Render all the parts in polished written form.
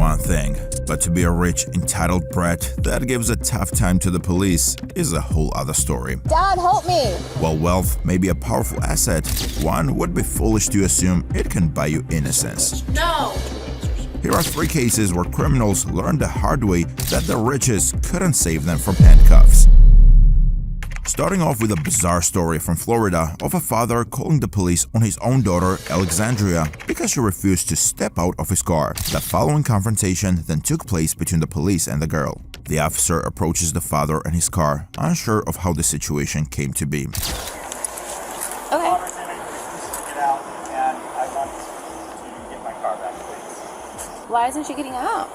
one thing, but to be a rich, entitled brat that gives a tough time to the police is a whole other story. Dad, help me! While wealth may be a powerful asset, one would be foolish to assume it can buy you innocence. No! Here are 3 cases where criminals learned the hard way that the riches couldn't save them from handcuffs. Starting off with a bizarre story from Florida of a father calling the police on his own daughter, Alexandria, because she refused to step out of his car. The following confrontation then took place between the police and the girl. The officer approaches the father and his car, unsure of how the situation came to be. Okay. Why isn't she getting out?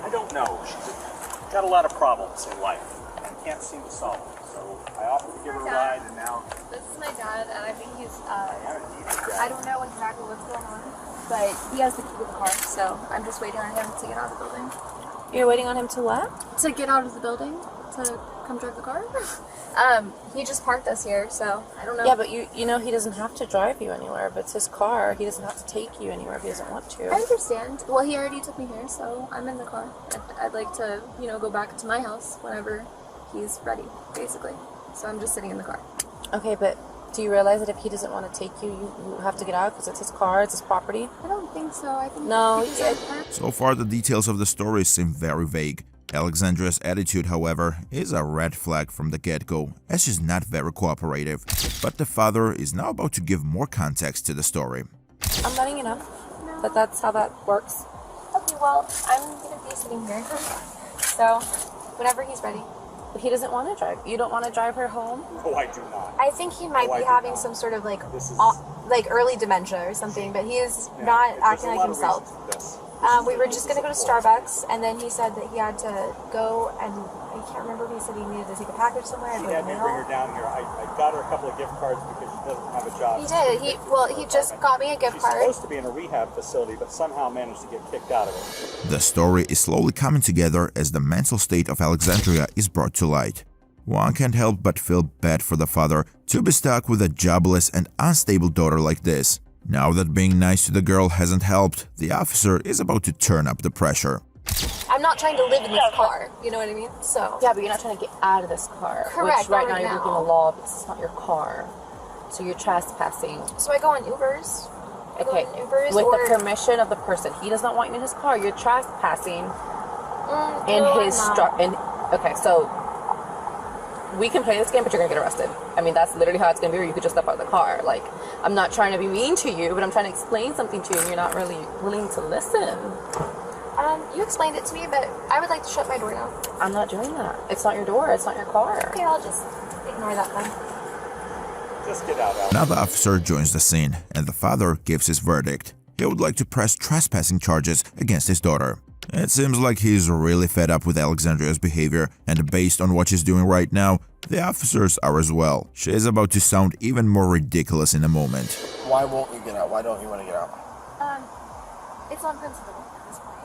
I don't know. She's got a lot of problems in life and can't seem to solve them. So I offered to give her a ride, and now... This is my dad, and I think he's, I don't know exactly what's going on, but he has the key to the car, so I'm just waiting on him to get out of the building. You're waiting on him to what? To get out of the building, to come drive the car. He just parked us here, so I don't know. Yeah, but you know he doesn't have to drive you anywhere. If it's his car, he doesn't have to take you anywhere if he doesn't want to. I understand. Well, he already took me here, so I'm in the car. I'd like to, go back to my house whenever he's ready, basically. So I'm just sitting in the car. Okay, but do you realize that if he doesn't want to take you, you have to get out because it's his car, it's his property? I don't think so. I think no. So far, the details of the story seem very vague. Alexandria's attitude, however, is a red flag from the get-go, as she's not very cooperative. But the father is now about to give more context to the story. I'm letting you know that that's how that works. Okay, well, I'm going to be sitting here. So, whenever he's ready. But he doesn't want to drive. You don't want to drive her home? No, I do not. I think he might be having some sort of early dementia or something, but he is not acting like himself. We were just going to go to Starbucks, and then he said that he had to go, and I can't remember if he said he needed to take a package somewhere. He had me bring her down here. I got her a couple of gift cards because she doesn't have a job. He did. He just got me a gift card. She's supposed to be in a rehab facility, but somehow managed to get kicked out of it. The story is slowly coming together as the mental state of Alexandria is brought to light. One can't help but feel bad for the father to be stuck with a jobless and unstable daughter like this. Now that being nice to the girl hasn't helped, the officer is about to turn up the pressure. I'm not trying to live in this car, you know what I mean? So yeah, but you're not trying to get out of this car. Correct. Which right now you're breaking the law because it's not your car. So you're trespassing. So I go on Ubers. Okay, with the permission of the person. He does not want you in his car. You're trespassing okay, so we can play this game, but you're gonna get arrested. I mean, that's literally how it's gonna be, or you could just step out of the car. Like, I'm not trying to be mean to you, but I'm trying to explain something to you, and you're not really willing to listen. You explained it to me, but I would like to shut my door now. I'm not doing that. It's not your door. It's not your car. Okay, I'll just ignore that then. Just get out, Alex. Now the officer joins the scene, and the father gives his verdict. He would like to press trespassing charges against his daughter. It seems like he's really fed up with Alexandria's behavior, and based on what she's doing right now, the officers are as well. She is about to sound even more ridiculous in a moment. Why won't you get out? Why don't you want to get out? It's on principle at this point.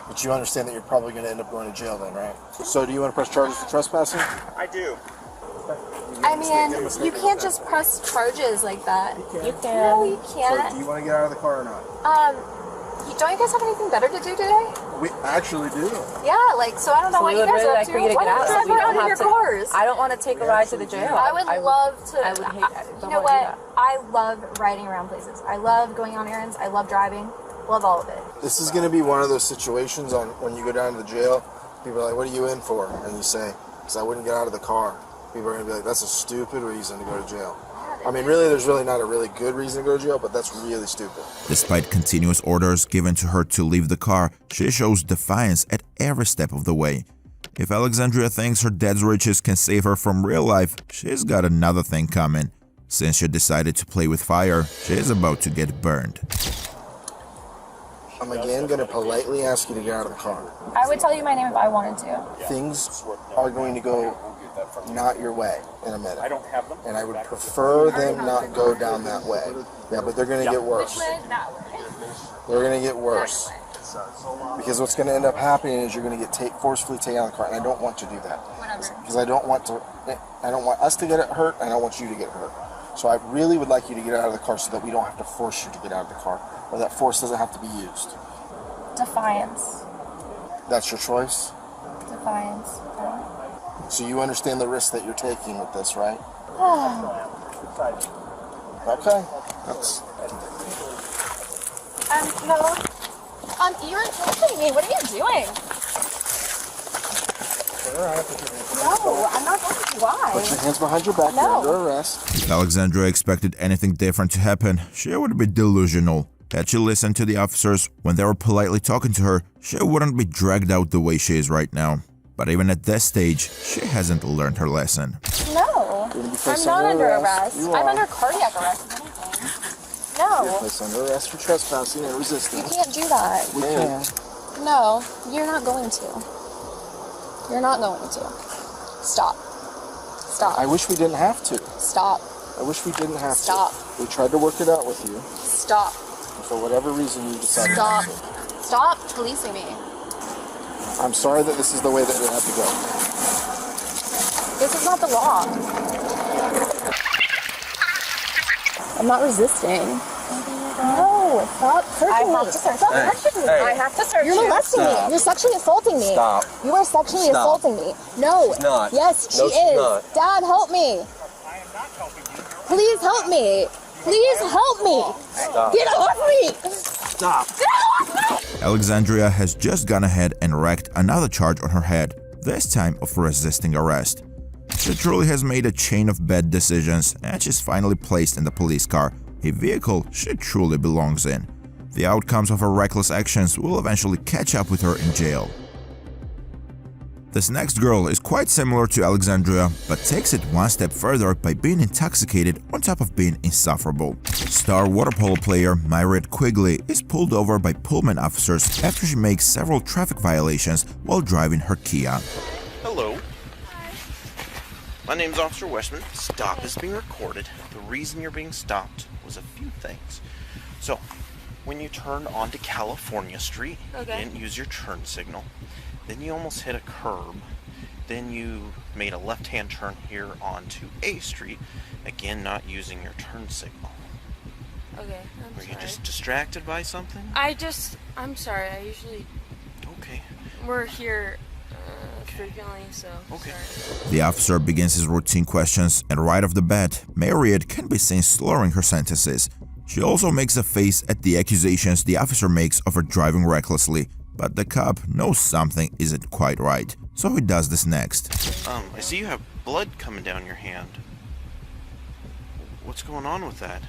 But you understand that you're probably going to end up going to jail then, right? So do you want to press charges for trespassing? I do. I mean, you can't just press charges like that. You can. No, you can't. So do you want to get out of the car or not? Don't you guys have anything better to do today? We actually do. Yeah, so I don't know what you guys are up to. For you to Why get out, don't you drive around in your cars? I don't want to take a ride to the jail. I would love to. I would hate that. You know what? I love riding around places. I love going on errands. I love driving. Love all of it. This is going to be one of those situations on when you go down to the jail. People are like, "What are you in for?" And you say, "Because I wouldn't get out of the car." People are going to be like, "That's a stupid reason to go to jail." I mean, really, there's really not a really good reason to go to jail, but that's really stupid. Despite continuous orders given to her to leave the car, she shows defiance at every step of the way. If Alexandria thinks her dad's riches can save her from real life, she's got another thing coming. Since she decided to play with fire, she is about to get burned. I'm again going to politely ask you to get out of the car. I would tell you my name if I wanted to. Things are going to go not your way in a minute. I don't have them. And I would prefer them not go down that way. Yeah, but they're going to get worse. They're going to get worse. Because what's going to end up happening is you're going to get forcefully taken out of the car, and I don't want to do that. Because I don't want us to get hurt, and I don't want you to get hurt. So I really would like you to get out of the car so that we don't have to force you to get out of the car, or that force doesn't have to be used. Defiance. That's your choice? Defiance. So you understand the risk that you're taking with this, right? Okay. That's... No. You're insulting me. What are you doing? No, I'm not going to. Why? Put your hands behind your back. No. You're under arrest. If Alexandria expected anything different to happen, she would be delusional. Had she listened to the officers when they were politely talking to her, she wouldn't be dragged out the way she is right now. But even at this stage, she hasn't learned her lesson. No. I'm not under arrest. I'm under cardiac arrest. No. You're placed under arrest for trespassing and resisting. You can't do that. We can. No, you're not going to. You're not going to. Stop. Stop. I wish we didn't have to. Stop. I wish we didn't have Stop. to. We tried to work it out with you. Stop. And for whatever reason, you decided Stop. not to. Stop policing me. I'm sorry that this is the way that it had to go. This is not the law. I'm not resisting. No, stop searching me. I have to search you. I have to search you. You're molesting me. You're sexually assaulting me. Stop. You are sexually assaulting me. No. She's not. Yes, she No, is. she's not. Dad, help me. Please help me. Please help me. Stop. Get off me. Stop. Get off me. Alexandria has just gone ahead and wrecked another charge on her head, this time of resisting arrest. She truly has made a chain of bad decisions, and she's finally placed in the police car, a vehicle she truly belongs in. The outcomes of her reckless actions will eventually catch up with her in jail. This next girl is quite similar to Alexandria, but takes it one step further by being intoxicated on top of being insufferable. Star water polo player Myriad Quigley is pulled over by Pullman officers after she makes several traffic violations while driving her Kia. Hello. My name's Officer Westman. Stop is being recorded. The reason you're being stopped was a few things. So, when you turned onto California Street, you didn't use your turn signal. Then you almost hit a curb. Then you made a left-hand turn here onto A Street, again not using your turn signal. Okay, I'm Were sorry. you just distracted by something? I'm sorry, I usually, Okay. we're here frequently, so Okay. sorry. The officer begins his routine questions, and right off the bat, Myriad can be seen slurring her sentences. She also makes a face at the accusations the officer makes of her driving recklessly, but the cop knows something isn't quite right, so he does this next. I see you have blood coming down your hand. What's going on with that?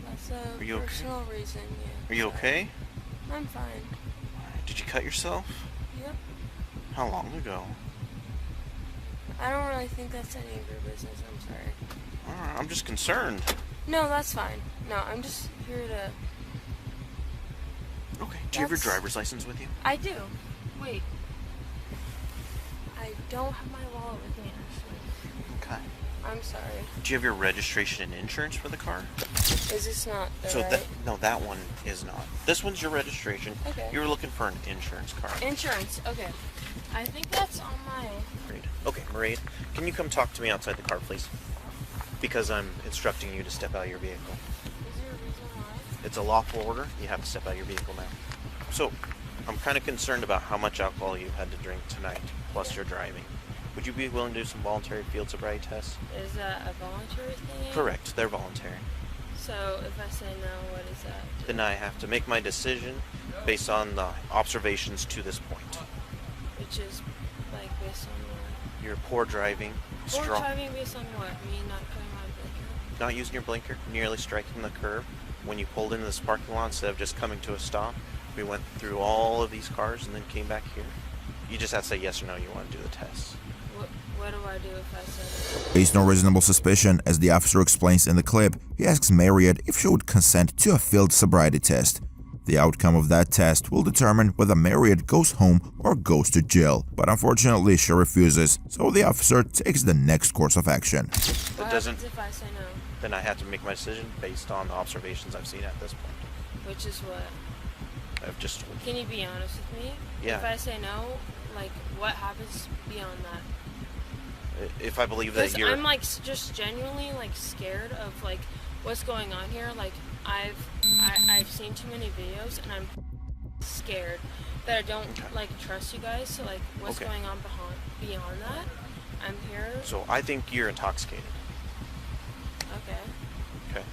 That's a Are you okay? personal reason, yeah. Are you okay? I'm fine. Did you cut yourself? Yep. How long ago? I don't really think that's any of your business, I'm sorry. Alright, I'm just concerned. No, that's fine. No, I'm just here to... Okay. Do you have your That's- driver's license with you? I do. Wait. I don't have my wallet with me, actually. Okay. I'm sorry. Do you have your registration and insurance for the car? Is this not the So right? that one is not. This one's your registration. Okay. You were looking for an insurance card. Insurance, okay. I think that's on my... Great. Okay, Mairead, can you come talk to me outside the car, please? Because I'm instructing you to step out of your vehicle. Is there a reason why? It's a lawful order. You have to step out of your vehicle now. So, I'm kind of concerned about how much alcohol you had to drink tonight, plus your driving. Would you be willing to do some voluntary field sobriety tests? Is that a voluntary thing? Correct. They're voluntary. So if I say no, what is that? Then I have to make my decision based on the observations to this point. Which is like based on what? Your poor driving, Or driving based on what? Me not putting my blinker? not using your blinker, nearly striking the curb. When you pulled into this parking lot instead of just coming to a stop, we went through all of these cars and then came back here. You just have to say yes or no, you want to do the test. What do I do if I say no? Based on reasonable suspicion, as the officer explains in the clip, he asks Myriad if she would consent to a field sobriety test. The outcome of that test will determine whether Myriad goes home or goes to jail, but unfortunately she refuses, so the officer takes the next course of action. What doesn't- happens if I say no? Then I have to make my decision based on the observations I've seen at this point. Which is what? I've just Can you be honest with me? Yeah. If I say no, like what happens beyond that? if I believe that Because you're I'm like just genuinely like scared of like what's going on here. Like I've seen too many videos and I'm scared that I don't like trust you guys. So like, what's going on beyond that? I'm here. So I think you're intoxicated. Okay. Okay.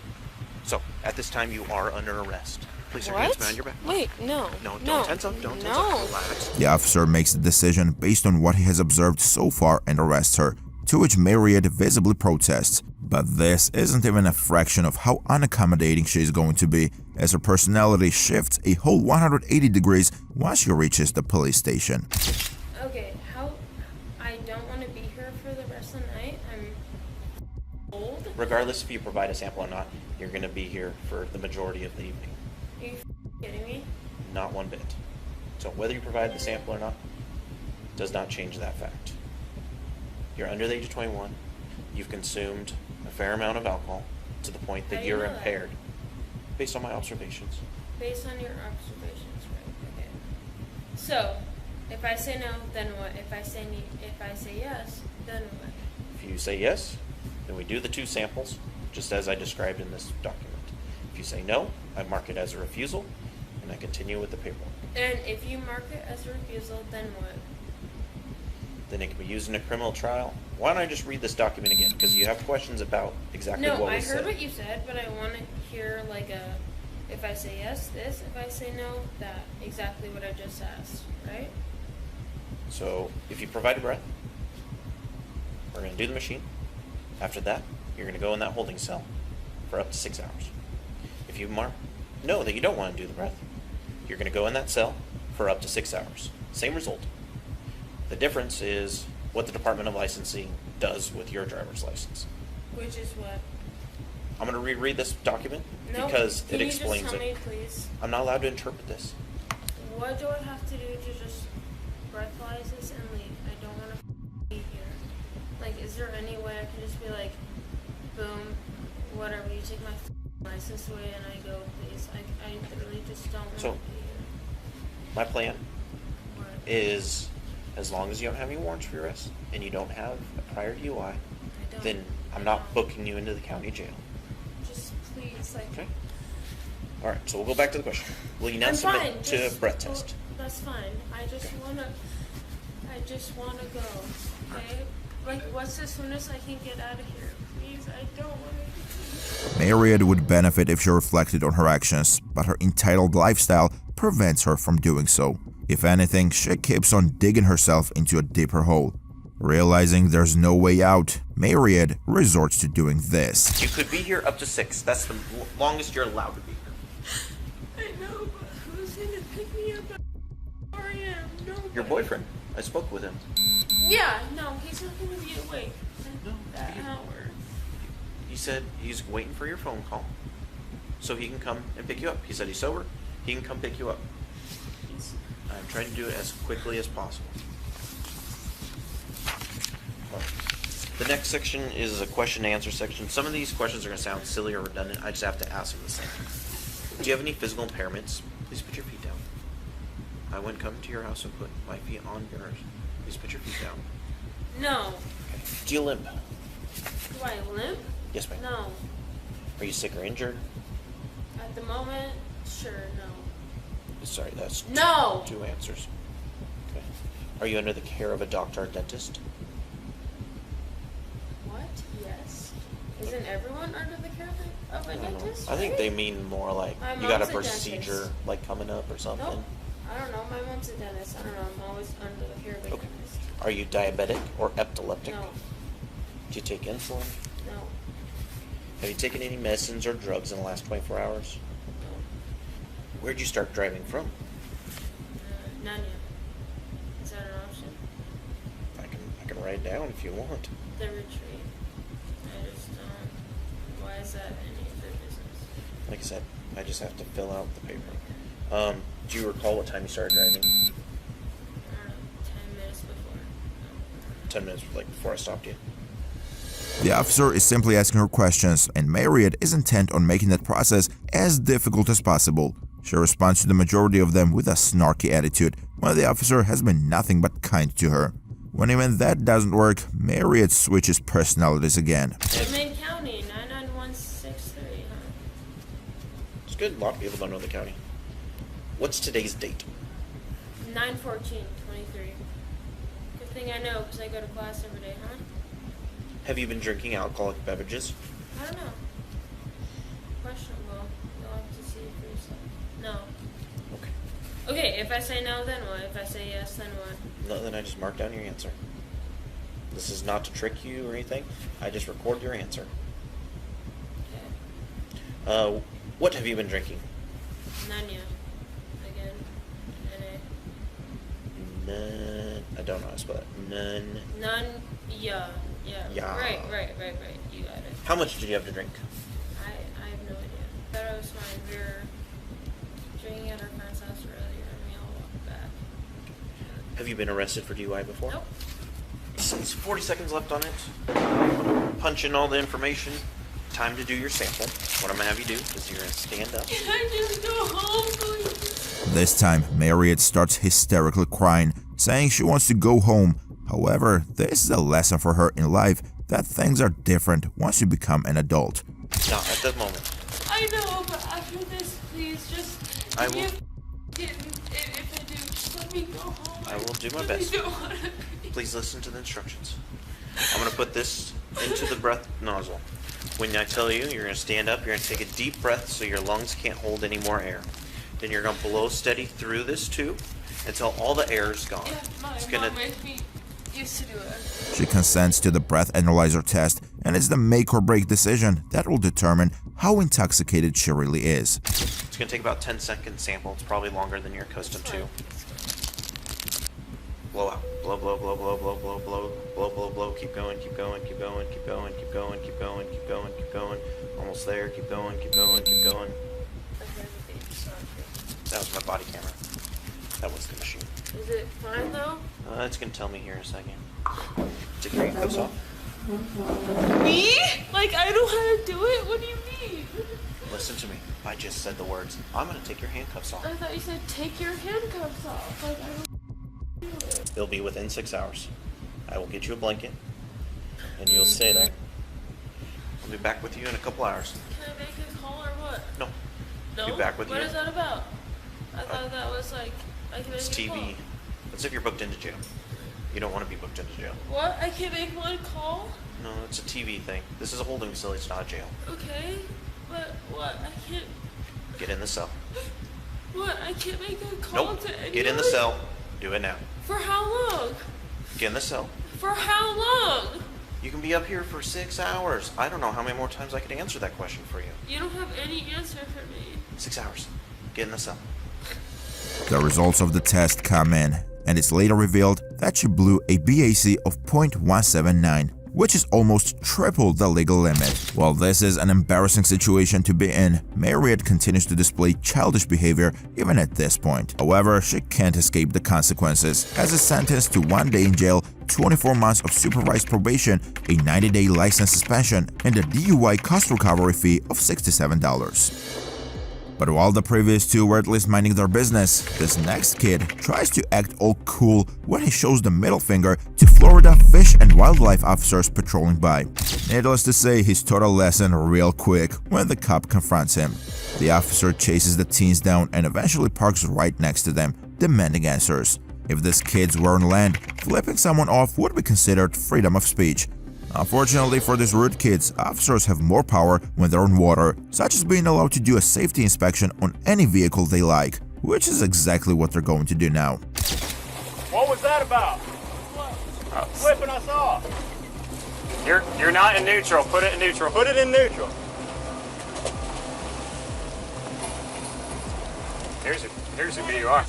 So at this time you are under arrest. Place your What? hands behind your back. Wait, no. No, don't tense up. Don't tense No. up. Relax. The officer makes the decision based on what he has observed so far and arrests her, to which Marriott visibly protests. But this isn't even a fraction of how unaccommodating she is going to be, as her personality shifts a whole 180 degrees once she reaches the police station. Okay, I don't want to be here for the rest of the night. I'm old. Regardless if you provide a sample or not, you're going to be here for the majority of the evening. Are you kidding me? Not one bit. So whether you provide the sample or not does not change that fact. You're under the age of 21. You've consumed a fair amount of alcohol to the point How that do you you're know that? impaired. Based on my observations. Based on your observations, right? Okay. So, if I say no, then what? If I say yes, then what? If you say yes, then we do the 2 samples, just as I described in this document. If you say no, I mark it as a refusal, and I continue with the paperwork. And if you mark it as a refusal, then what? Then it can be used in a criminal trial. Why don't I just read this document again? Because you have questions about exactly No, what I was heard said. what you said, but I want to hear like if I say yes, this. If I say no, that. Exactly what I just asked, right? So, if you provide a breath, we're going to do the machine. After that, you're going to go in that holding cell for up to 6 hours. If you know that you don't want to do the breath, you're going to go in that cell for up to 6 hours. Same result. The difference is what the Department of Licensing does with your driver's license. Which is what? I'm going to reread this document No, because can it you just explains tell it. me, please? I'm not allowed to interpret this. What do I have to do to just breathalyze this and leave? I don't want to be here. Like, is there any way I can just be like, boom, whatever, you take my license away and I go, please? I literally just don't want So- to be here. My plan What? is, as long as you don't have any warrants for your arrest and you don't have a prior DUI, I don't. then I'm not booking you into the county jail. Just please, like. Okay? All right, so we'll go back to the question. Will you now I'm submit fine. to a Just breath go- test? That's fine. I just wanna go. Okay? Like, what's the soonest I can get out of here? Please, I don't want to. Marriott would benefit if she reflected on her actions, but her entitled lifestyle prevents her from doing so. If anything, she keeps on digging herself into a deeper hole. Realizing there's no way out, Marriott resorts to doing this. You could be here up to 6. That's the longest you're allowed to be here. I know, but who's gonna pick me up at 4 a.m.? Nobody. Your boyfriend. I spoke with him. Yeah, no, he's not gonna be awake No, at that hour. He said he's waiting for your phone call so he can come and pick you up. He said he's sober. He can come pick you up. I'm trying to do it as quickly as possible. The next section is a question and answer section. Some of these questions are going to sound silly or redundant. I just have to ask them the same. Do you have any physical impairments? Please put your feet down. I wouldn't come to your house and put my feet on yours. Please put your feet down. No. Okay. Do you limp? Do I limp? Yes, ma'am. No. Are you sick or injured? At the moment, sure, no. Sorry, that's No! two answers. Okay. Are you under the care of a doctor or dentist? What? Yes. Isn't everyone under the care of a I don't know. dentist? I think right? they mean more like My you got a mom's a procedure dentist. like coming up or something. Nope. I don't know. My mom's a dentist. I don't know. I'm always under the care of a Okay. dentist. Are you diabetic or epileptic? No. Do you take insulin? No. Have you taken any medicines or drugs in the last 24 hours? No. Where'd you start driving from? None yet. Is that an option? I can write it down if you want. The retreat. I just don't. Why is that any of their business? Like I said, I just have to fill out the paper. Do you recall what time you started driving? 10 minutes before. No. 10 minutes before I stopped you. The officer is simply asking her questions, and Marriott is intent on making that process as difficult as possible. She responds to the majority of them with a snarky attitude, while the officer has been nothing but kind to her. When even that doesn't work, Marriott switches personalities again. Main County, 99163, huh? It's good. A lot of people don't know the county. What's today's date? 9/14/23. Good thing I know, because I go to class every day, huh? Have you been drinking alcoholic beverages? I don't know. Questionable. You'll have to see for yourself. No. Okay. Okay, if I say no, then what? If I say yes, then what? No, then I just mark down your answer. This is not to trick you or anything. I just record your answer. Okay. What have you been drinking? None yet. Again. N-A. None. I don't know how to spell it. None. None. Yeah. Yeah. Right. You got it. How much did you have to drink? I have no idea. Thought I was fine. We were drinking at our friend's house earlier, and we all walked back. Have you been arrested for DUI before? Nope. Since 40 seconds left on it, punch in all the information. Time to do your sample. What I'm going to have you do is you're going to stand up. Can I just go home, please? This time, Mariette starts hysterically crying, saying she wants to go home. However, this is a lesson for her in life that things are different once you become an adult. Not at the moment. I know, but after this, please just. I will. If I do, just let me go home. I will do my really best. don't wanna be. Please listen to the instructions. I'm going to put this into the breath nozzle. When I tell you, you're going to stand up, you're going to take a deep breath so your lungs can't hold any more air. Then you're going to blow steady through this tube until all the air is gone. Yeah, my mom made me used to do it. She consents to the breath analyzer test, and it's the make or break decision that will determine how intoxicated she really is. It's going to take about 10-second sample. It's probably longer than you're accustomed to. Blow out. Blow, blow, blow, blow, blow, blow, blow, blow, blow, blow. Keep going, keep going, keep going, keep going, keep going, keep going, keep going, keep going. Almost there. Keep going, keep going, keep going. That was my body camera. That was the machine. Is it fine though? It's going to tell me here in a second. Take your handcuffs off. Me? Like I know how to do it? What do you mean? Listen to me. I just said the words. I'm going to take your handcuffs off. I thought you said take your handcuffs off. Like I don't do it. It'll be within 6 hours. I will get you a blanket, and you'll stay there. I'll be back with you in a couple hours. Can I make a call or what? No. No? Be back with What you. is that about? I thought that was like I can make It's a TV. call. That's if you're booked into jail. You don't want to be booked into jail. What? I can't make one call? No, it's a TV thing. This is a holding facility. It's not a jail. Okay. But what? I can't. Get in the cell. What? I can't make a call Nope. to anyone? Get in the cell. Do it now. For how long? Get in the cell. For how long? You can be up here for 6 hours. I don't know how many more times I could answer that question for you. You don't have any answer for me. 6 hours. Get in the cell. The results of the test come in, and it's later revealed that she blew a BAC of .179, which is almost triple the legal limit. While this is an embarrassing situation to be in, Mariette continues to display childish behavior even at this point. However, she can't escape the consequences, as is sentenced to 1 day in jail, 24 months of supervised probation, a 90-day license suspension, and a DUI cost recovery fee of $67. But while the previous two were at least minding their business, this next kid tries to act all cool when he shows the middle finger to Florida Fish and Wildlife officers patrolling by. Needless to say, he's taught a lesson real quick when the cop confronts him. The officer chases the teens down and eventually parks right next to them, demanding answers. If these kids were on land, flipping someone off would be considered freedom of speech. Unfortunately for these rude kids, officers have more power when they're on water, such as being allowed to do a safety inspection on any vehicle they like, which is exactly what they're going to do now. What was that about? Flipping us off. You're not in neutral. Put it in neutral. Put it in neutral. Here's who you are.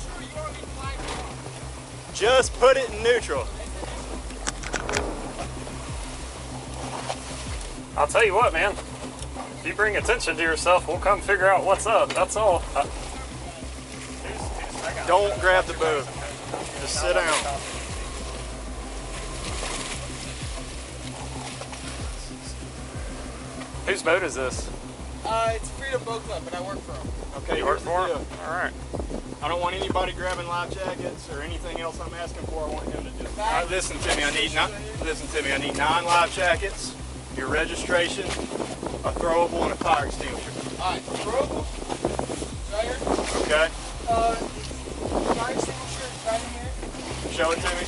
Just put it in neutral. I'll tell you what, man. If you bring attention to yourself, we'll come figure out what's up. That's all. Don't grab the boat. Just sit down. Whose boat is this? It's Freedom Boat Club, but I work for them. Okay, you work for him? All right. I don't want anybody grabbing life jackets or anything else I'm asking for. I want him to do. Listen to me. I need 9 life jackets, your registration, a throwable, and a fire extinguisher. All right, throwable. Right here. Okay. Show it to me.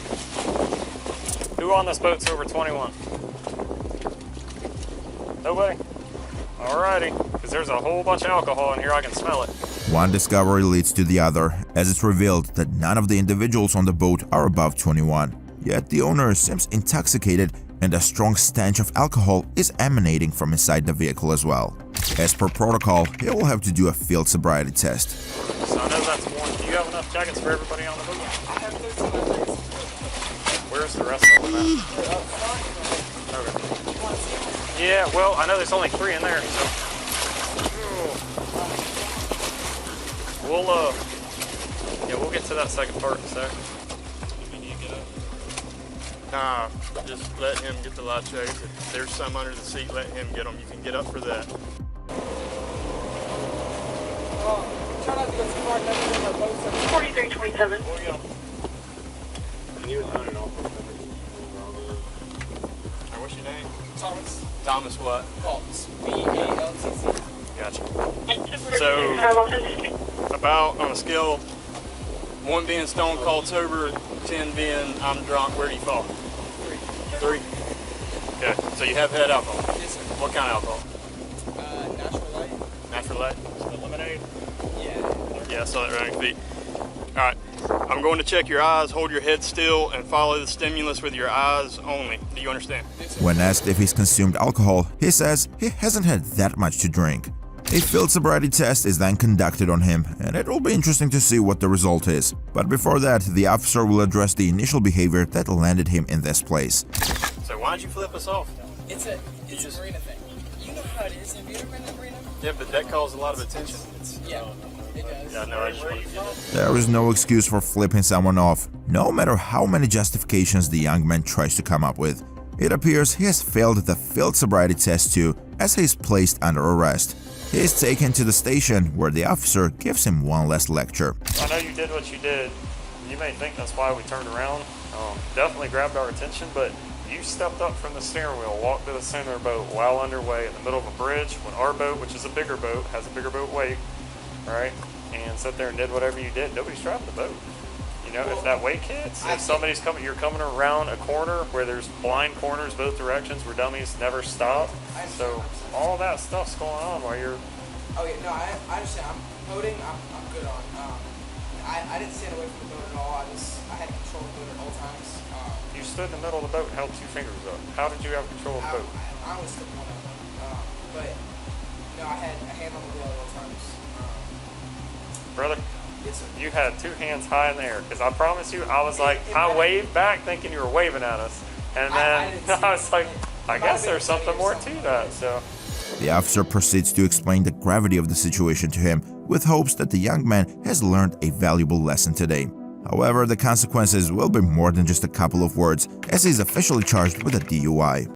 Who on this boat's over 21? Nobody? Alrighty, because there's a whole bunch of alcohol in here, I can smell it. One discovery leads to the other, as it's revealed that none of the individuals on the boat are above 21. Yet the owner seems intoxicated and a strong stench of alcohol is emanating from inside the vehicle as well. As per protocol, he will have to do a field sobriety test. So I know that's one. Do you have enough jackets for everybody on the boat? I have 13 jackets. Where's the rest of them at? Okay. Yeah, well, I know there's only 3 in there, so... We'll get to that second part in a sec. Nah, just let him get the life jackets. If there's some under the seat, let him get them. You can get up for that. Try not to go too far next to our boat. 4327. And he was running off. What's your name? Thomas. Thomas what? Baltz. B-A-L-T-Z. Gotcha. So, about on a scale, 1 being stone cold sober, 10 being I'm drunk, where do you fall? 3. Okay, so you have had alcohol? Yes, sir. What kind of alcohol? Natural light. Natural light? Lemonade? Yeah. Yeah, I saw that right on your feet. Alright, I'm going to check your eyes, hold your head still, and follow the stimulus with your eyes only. Do you understand? When asked if he's consumed alcohol, he says he hasn't had that much to drink. A field sobriety test is then conducted on him, and it will be interesting to see what the result is. But before that, the officer will address the initial behavior that landed him in this place. So why'd you flip us off? It's a marina thing. You know how it is. Have you ever been to a marina? Yeah, but that caused a lot of attention. Yeah, it does. Yeah, no, I just wanted to get it. There is no excuse for flipping someone off, no matter how many justifications the young man tries to come up with. It appears he has failed the field sobriety test too, as he is placed under arrest. He is taken to the station where the officer gives him one last lecture. I know you did what you did. You may think that's why we turned around. Definitely grabbed our attention, but you stepped up from the steering wheel, walked to the center of the boat while underway in the middle of a bridge when our boat, which is a bigger boat, has a bigger boat weight, right? And sat there and did whatever you did. Nobody's driving the boat. You know, if that wake hits, if somebody's coming, you're coming around a corner where there's blind corners both directions where dummies never stop. So all that stuff's going on while you're... Oh yeah, no, I understand. I'm boating. I'm good on. I didn't stand away from the boat at all. I had control of the boat at all times. You stood in the middle of the boat and held 2 fingers up. How did you have control of the boat? I was still one of them. But no, I had a hand on the wheel at all times. Brother? Yes, sir. You had 2 hands high in the air, because I promise you, I was like, I waved back thinking you were waving at us. And then I was like, I guess there's something more to that, so. The officer proceeds to explain the gravity of the situation to him, with hopes that the young man has learned a valuable lesson today. However, the consequences will be more than just a couple of words, as he is officially charged with a DUI.